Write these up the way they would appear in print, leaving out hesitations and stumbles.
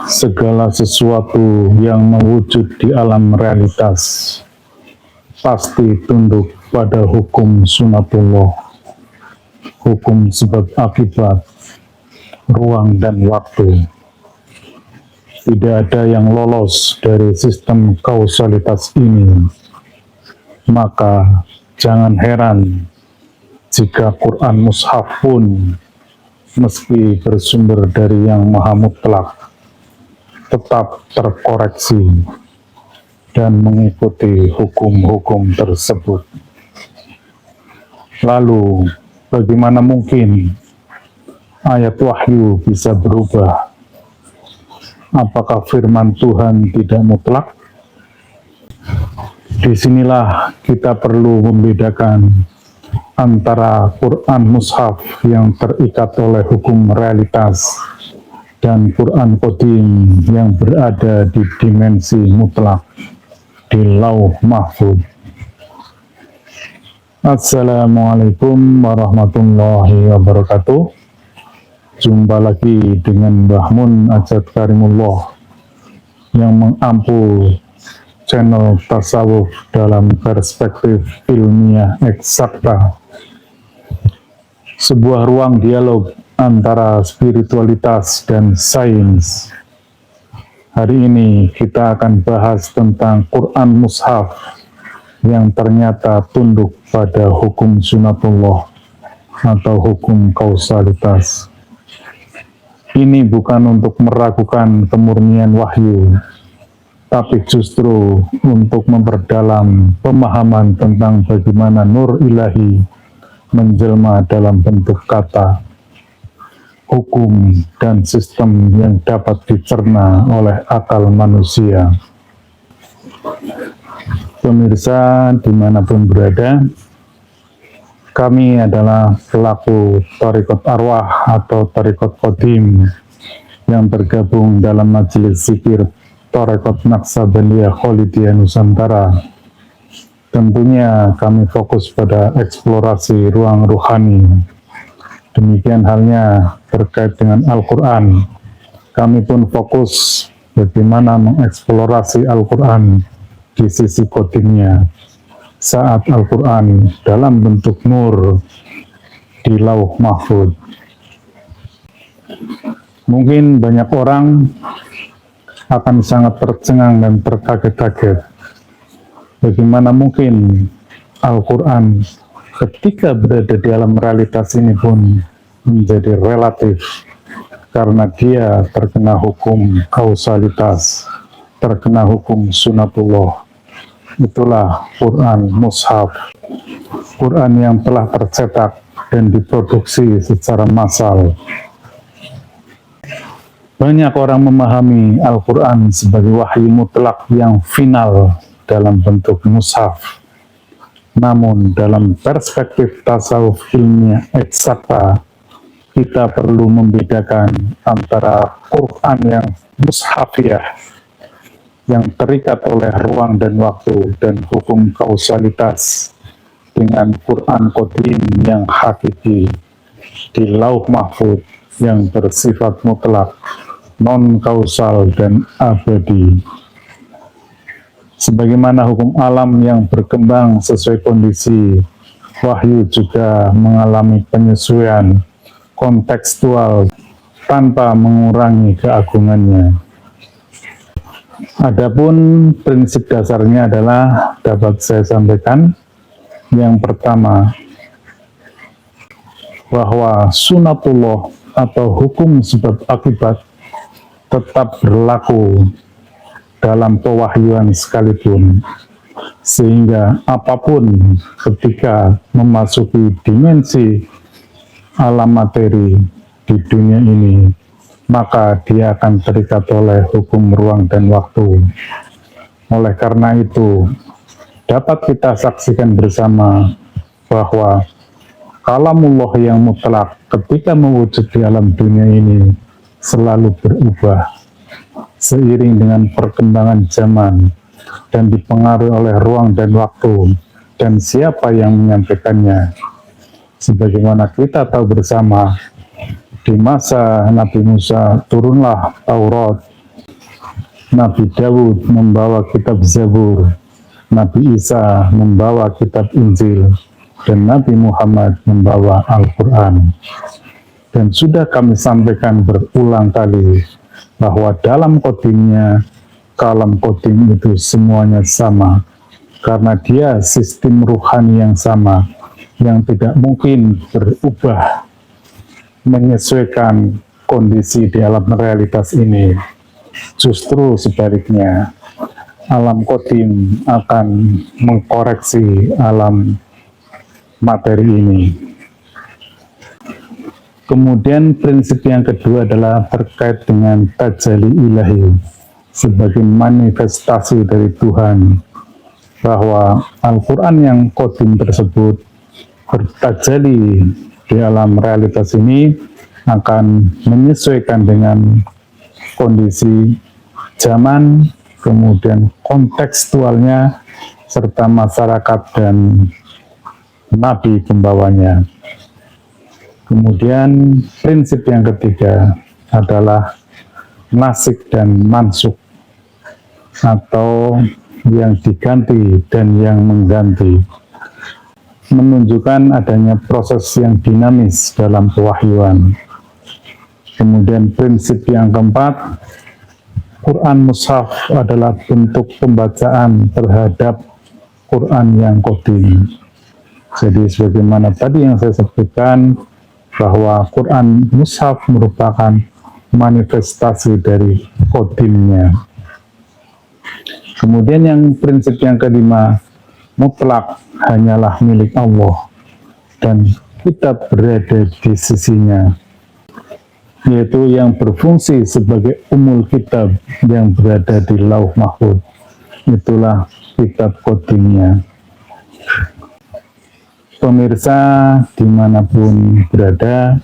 Segala sesuatu yang mewujud di alam realitas pasti tunduk pada hukum sunatullah, hukum sebab akibat, ruang dan waktu. Tidak ada yang lolos dari sistem kausalitas ini. Maka jangan heran jika Quran Mushaf pun meski bersumber dari yang maha mutlak tetap terkoreksi dan mengikuti hukum-hukum tersebut. Lalu, bagaimana mungkin ayat wahyu bisa berubah? Apakah firman Tuhan tidak mutlak? Disinilah kita perlu membedakan antara Quran Mushaf yang terikat oleh hukum realitas dan Quran Qadim yang berada di dimensi mutlak di Lauh Mahfuz. Assalamualaikum warahmatullahi wabarakatuh. Jumpa lagi dengan Mbah Mun Ajat Karimullah yang mengampu channel tasawuf dalam perspektif ilmiah eksakta, sebuah ruang dialog antara spiritualitas dan sains. Hari ini kita akan bahas tentang Quran Mushaf yang ternyata tunduk pada hukum sunatullah atau hukum kausalitas. Ini bukan untuk meragukan kemurnian wahyu, tapi justru untuk memperdalam pemahaman tentang bagaimana nur ilahi menjelma dalam bentuk kata, hukum, dan sistem yang dapat dicerna oleh akal manusia. Pemirsa dimanapun berada, kami adalah pelaku Thariqat Arwah atau Thariqat Qadim yang tergabung dalam majelis zikir Thariqat Naqsabandiyah Kholidiyah Nusantara. Tentunya kami fokus pada eksplorasi ruang ruhani. Demikian halnya terkait dengan Al-Quran. Kami pun fokus bagaimana mengeksplorasi Al-Quran di sisi kodimnya saat Al-Quran dalam bentuk nur di Lauh Mahfuz. Mungkin banyak orang akan sangat tercengang dan terkaget-kaget. Bagaimana mungkin Al-Quran ketika berada di alam realitas ini pun menjadi relatif karena dia terkena hukum kausalitas, terkena hukum sunatullah. Itulah Quran Mushaf, Quran yang telah tercetak dan diproduksi secara massal. Banyak orang memahami Al-Quran sebagai wahyu mutlak yang final dalam bentuk mushaf. Namun dalam perspektif tasawuf ilmiah eksakta, kita perlu membedakan antara Quran yang mushafiah, yang terikat oleh ruang dan waktu dan hukum kausalitas, dengan Quran Qadim yang hakiki di Lauh Mahfuz yang bersifat mutlak, non-kausal dan abadi. Sebagaimana hukum alam yang berkembang sesuai kondisi, wahyu juga mengalami penyesuaian kontekstual tanpa mengurangi keagungannya. Adapun prinsip dasarnya adalah dapat saya sampaikan. Yang pertama, bahwa sunatullah atau hukum sebab akibat tetap berlaku dalam pewahyuan sekalipun, sehingga apapun ketika memasuki dimensi alam materi di dunia ini, maka dia akan terikat oleh hukum ruang dan waktu. Oleh karena itu, dapat kita saksikan bersama bahwa kalamullah yang mutlak ketika mewujud di alam dunia ini selalu berubah seiring dengan perkembangan zaman dan dipengaruhi oleh ruang dan waktu dan siapa yang menyampaikannya. Sebagaimana kita tahu bersama, di masa Nabi Musa turunlah Taurat Nabi Dawud membawa kitab Zabur, Nabi Isa membawa kitab Injil, dan Nabi Muhammad membawa Al-Quran. Dan sudah kami sampaikan berulang kali bahwa dalam kodimnya, kalam kodim itu semuanya sama, karena dia sistem ruhani yang sama, yang tidak mungkin berubah menyesuaikan kondisi di alam realitas ini. Justru sebaliknya, alam kodim akan mengkoreksi alam materi ini. Kemudian prinsip yang kedua adalah terkait dengan tajalli ilahi sebagai manifestasi dari Tuhan, bahwa Al-Quran yang kodim tersebut bertajalli di alam realitas ini akan menyesuaikan dengan kondisi zaman, kemudian kontekstualnya, serta masyarakat dan nabi pembawanya. Kemudian prinsip yang ketiga adalah nasik dan mansuk, atau yang diganti dan yang mengganti, menunjukkan adanya proses yang dinamis dalam pewahyuan. Kemudian prinsip yang keempat, Quran Mushaf adalah bentuk pembacaan terhadap Quran yang kodim. Jadi sebagaimana tadi yang saya sebutkan, bahwa Quran Mushaf merupakan manifestasi dari kodimnya. Kemudian yang prinsip yang kelima, mutlak hanyalah milik Allah dan kita berada di sisinya, yaitu yang berfungsi sebagai umul kitab yang berada di lauh mahfud. Itulah kitab kodimnya. Pemirsa dimanapun berada,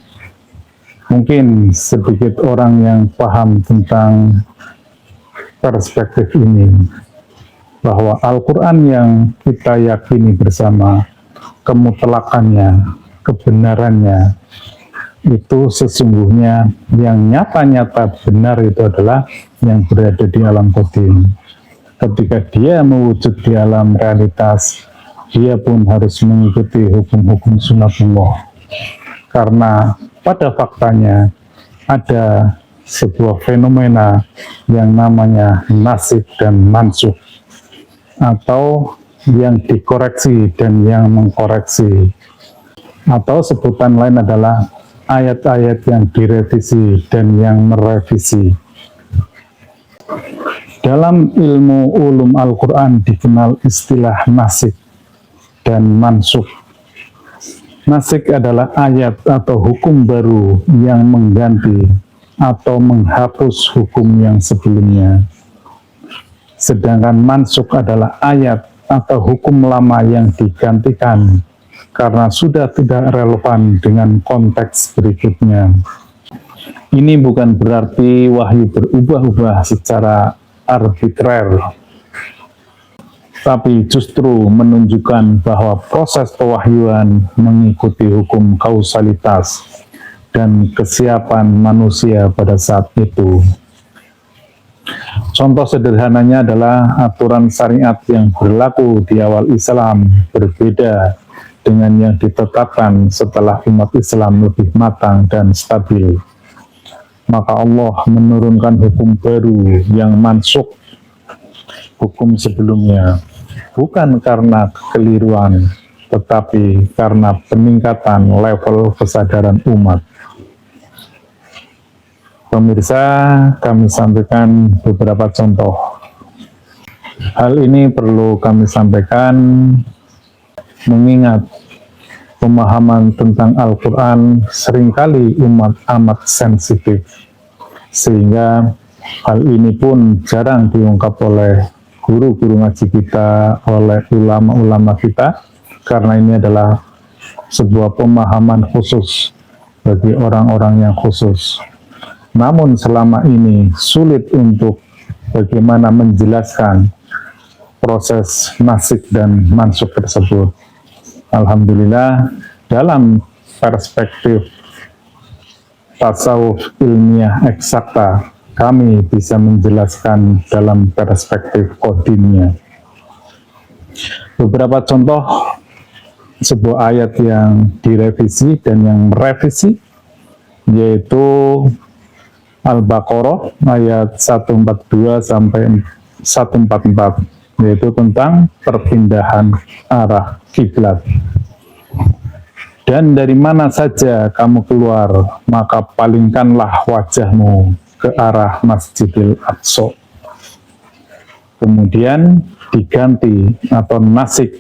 mungkin sedikit orang yang paham tentang perspektif ini, bahwa Al-Quran yang kita yakini bersama, kemutlakannya, kebenarannya, itu sesungguhnya yang nyata-nyata benar itu adalah yang berada di alam kodim. Ketika dia mewujud di alam realitas, dia pun harus mengikuti hukum-hukum sunatullah. Karena pada faktanya ada sebuah fenomena yang namanya nasib dan mansukh, atau yang dikoreksi dan yang mengkoreksi, atau sebutan lain adalah ayat-ayat yang direvisi dan yang merevisi. Dalam ilmu ulum Al-Quran dikenal istilah nasik dan mansukh. Nasik adalah ayat atau hukum baru yang mengganti atau menghapus hukum yang sebelumnya. Sedangkan mansukh adalah ayat atau hukum lama yang digantikan karena sudah tidak relevan dengan konteks berikutnya. Ini bukan berarti wahyu berubah-ubah secara arbitrer, tapi justru menunjukkan bahwa proses pewahyuan mengikuti hukum kausalitas dan kesiapan manusia pada saat itu. Contoh sederhananya adalah aturan syariat yang berlaku di awal Islam berbeda dengan yang ditetapkan setelah umat Islam lebih matang dan stabil. Maka Allah menurunkan hukum baru yang mansukh hukum sebelumnya, bukan karena kekeliruan, tetapi karena peningkatan level kesadaran umat. Pemirsa, kami sampaikan beberapa contoh. Hal ini perlu kami sampaikan mengingat pemahaman tentang Al-Quran seringkali umat amat sensitif, sehingga hal ini pun jarang diungkap oleh guru-guru ngaji kita, oleh ulama-ulama kita, karena ini adalah sebuah pemahaman khusus bagi orang-orang yang khusus. Namun selama ini sulit untuk bagaimana menjelaskan proses nasik dan mansukh tersebut. Alhamdulillah, dalam perspektif tasawuf ilmiah eksakta, kami bisa menjelaskan dalam perspektif kodimnya. Beberapa contoh sebuah ayat yang direvisi dan yang merevisi, yaitu Al-Baqarah ayat 142 sampai 144, yaitu tentang perpindahan arah kiblat. Dan dari mana saja kamu keluar, maka palingkanlah wajahmu ke arah Masjidil Aqsa. Kemudian diganti atau nasik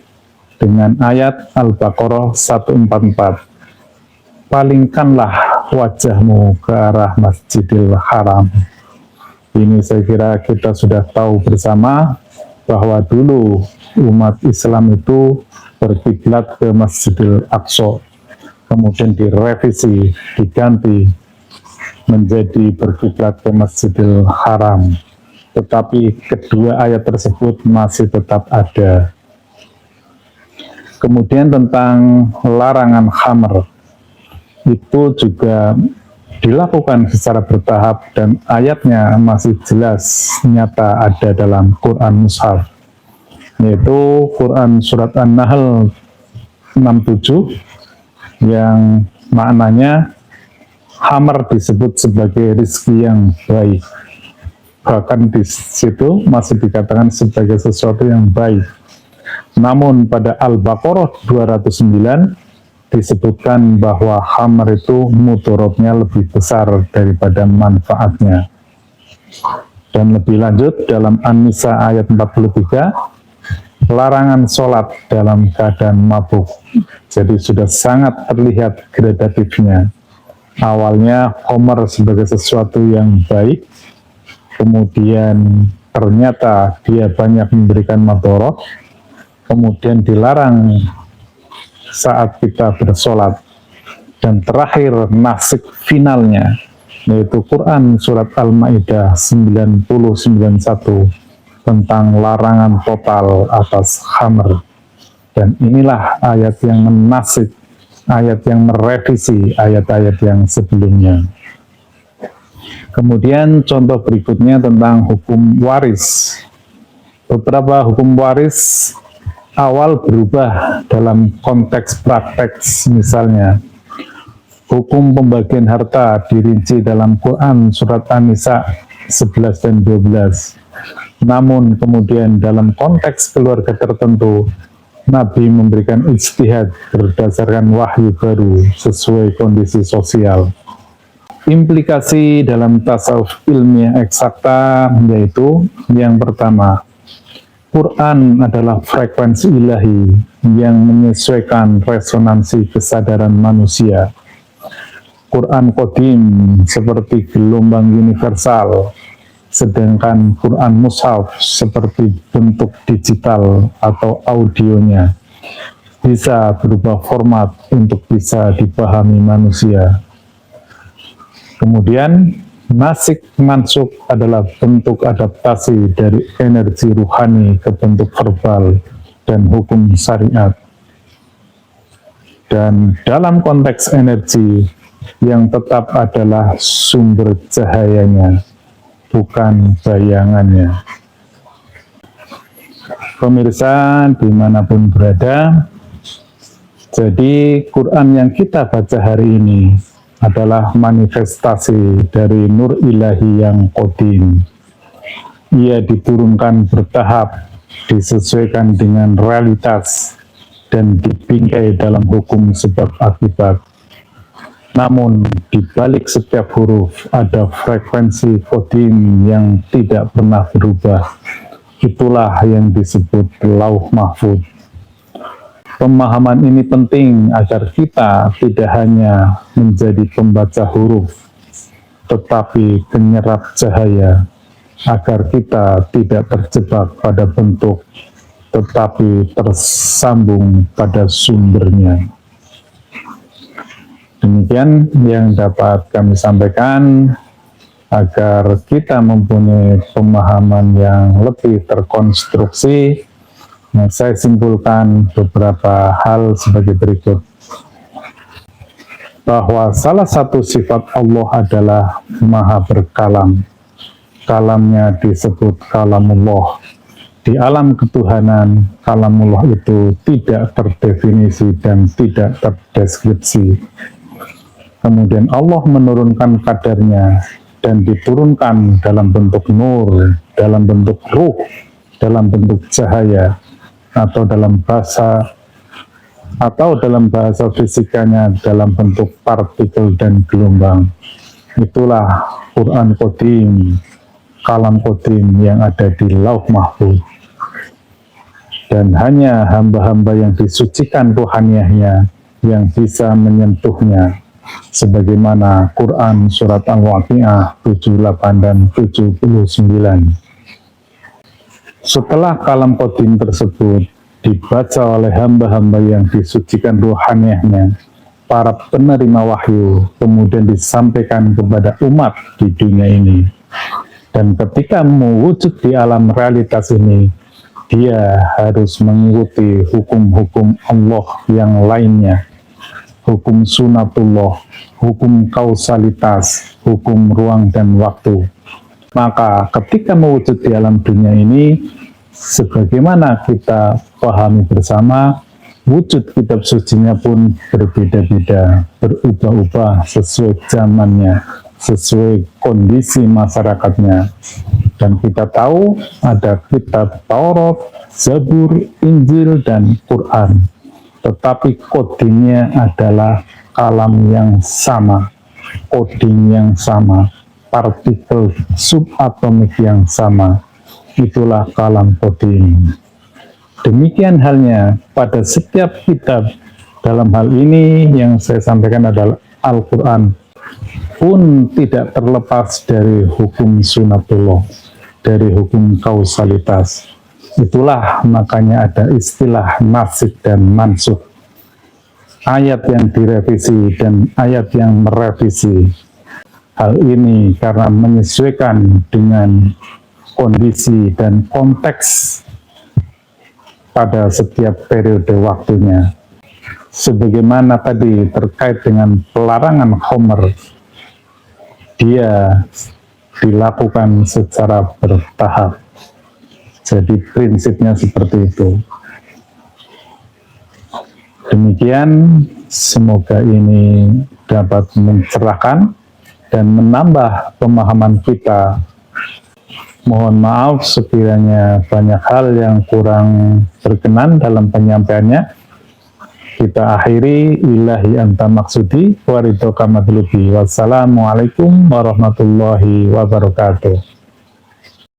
dengan ayat Al-Baqarah 144. Palingkanlah wajahmu ke arah Masjidil Haram. Ini saya kira kita sudah tahu bersama bahwa dulu umat Islam itu berkiblat ke Masjidil Aqsa, kemudian direvisi, diganti menjadi berkiblat ke Masjidil Haram. Tetapi kedua ayat tersebut masih tetap ada. Kemudian tentang larangan khamr, itu juga dilakukan secara bertahap dan ayatnya masih jelas nyata ada dalam Quran Mushaf, yaitu Quran Surat An-Nahl 67 yang maknanya khamr disebut sebagai rizki yang baik. Bahkan di situ masih dikatakan sebagai sesuatu yang baik. Namun pada Al-Baqarah 209 disebutkan bahwa khamr itu mudorotnya lebih besar daripada manfaatnya. Dan lebih lanjut dalam An-Nisa ayat 43, larangan sholat dalam keadaan mabuk. Jadi sudah sangat terlihat gradatifnya. Awalnya khamr sebagai sesuatu yang baik, kemudian ternyata dia banyak memberikan madorot, kemudian dilarang saat kita bersolat, dan terakhir nasik finalnya yaitu Quran Surat Al-Ma'idah 90-91 tentang larangan total atas khamr. Dan inilah ayat yang menasik, ayat yang merevisi ayat-ayat yang sebelumnya. Kemudian contoh berikutnya tentang hukum waris. Beberapa hukum waris awal berubah dalam konteks praktek, misalnya hukum pembagian harta dirinci dalam Quran Surat An-Nisa 11 dan 12. Namun kemudian dalam konteks keluarga tertentu, Nabi memberikan ijtihad berdasarkan wahyu baru sesuai kondisi sosial. Implikasi dalam tasawuf ilmiah eksakta yaitu yang pertama, Quran adalah frekuensi ilahi yang menyesuaikan resonansi kesadaran manusia. Quran Qadim seperti gelombang universal, sedangkan Quran Mushaf seperti bentuk digital atau audionya bisa berubah format untuk bisa dipahami manusia. Kemudian nasik mansuk adalah bentuk adaptasi dari energi ruhani ke bentuk verbal dan hukum syariat. Dan dalam konteks energi, yang tetap adalah sumber cahayanya, bukan bayangannya. Pemirsa dimanapun berada, jadi Quran yang kita baca hari ini adalah manifestasi dari nur ilahi yang qadim. Ia diturunkan bertahap, disesuaikan dengan realitas, dan dibingkai dalam hukum sebab akibat. Namun, di balik setiap huruf ada frekuensi qadim yang tidak pernah berubah. Itulah yang disebut Lauh Mahfuz. Pemahaman ini penting agar kita tidak hanya menjadi pembaca huruf, tetapi penyerap cahaya, agar kita tidak terjebak pada bentuk, tetapi tersambung pada sumbernya. Demikian yang dapat kami sampaikan agar kita mempunyai pemahaman yang lebih terkonstruksi. Nah, saya simpulkan beberapa hal sebagai berikut. Bahwa salah satu sifat Allah adalah Maha Berkalam. kalamnya disebut kalamullah. Di alam ketuhanan, kalamullah itu tidak terdefinisi dan tidak terdeskripsi. Kemudian Allah menurunkan kadarnya dan diturunkan dalam bentuk nur, dalam bentuk ruh, dalam bentuk cahaya, atau dalam bahasa fisikanya dalam bentuk partikel dan gelombang. Itulah Quran Qadim, kalam Qadim yang ada di Lauh Mahfuz. Dan hanya hamba-hamba yang disucikan rohaniahnya yang bisa menyentuhnya, sebagaimana Quran Surat Al-Waqi'ah 78 dan 79. Setelah kalam Qadim tersebut dibaca oleh hamba-hamba yang disucikan rohaniahnya, para penerima wahyu kemudian disampaikan kepada umat di dunia ini. Dan ketika mewujud di alam realitas ini, dia harus mengikuti hukum-hukum Allah yang lainnya, hukum sunatullah, hukum kausalitas, hukum ruang dan waktu. Maka ketika mewujud di alam dunia ini, sebagaimana kita pahami bersama, wujud kitab sucinya pun berbeda-beda, berubah-ubah sesuai zamannya, sesuai kondisi masyarakatnya. Dan kita tahu ada kitab Taurat, Zabur, Injil, dan Quran. Tetapi kodingnya adalah kalam yang sama, koding yang sama, partikel subatomik yang sama. Itulah kalam kodim. Demikian halnya pada setiap kitab. Dalam hal ini yang saya sampaikan adalah Al-Quran pun tidak terlepas dari hukum sunatullah, dari hukum kausalitas. Itulah makanya ada istilah nasikh dan mansukh, ayat yang direvisi dan ayat yang merevisi. Hal ini karena menyesuaikan dengan kondisi dan konteks pada setiap periode waktunya. Sebagaimana tadi terkait dengan pelarangan khamr, dia dilakukan secara bertahap. Jadi prinsipnya seperti itu. Demikian, semoga ini dapat mencerahkan dan menambah pemahaman kita. Mohon maaf sekiranya banyak hal yang kurang berkenan dalam penyampaiannya. Kita akhiri, ilahi anta maksudi, waridhoka matlubi. Wassalamualaikum warahmatullahi wabarakatuh.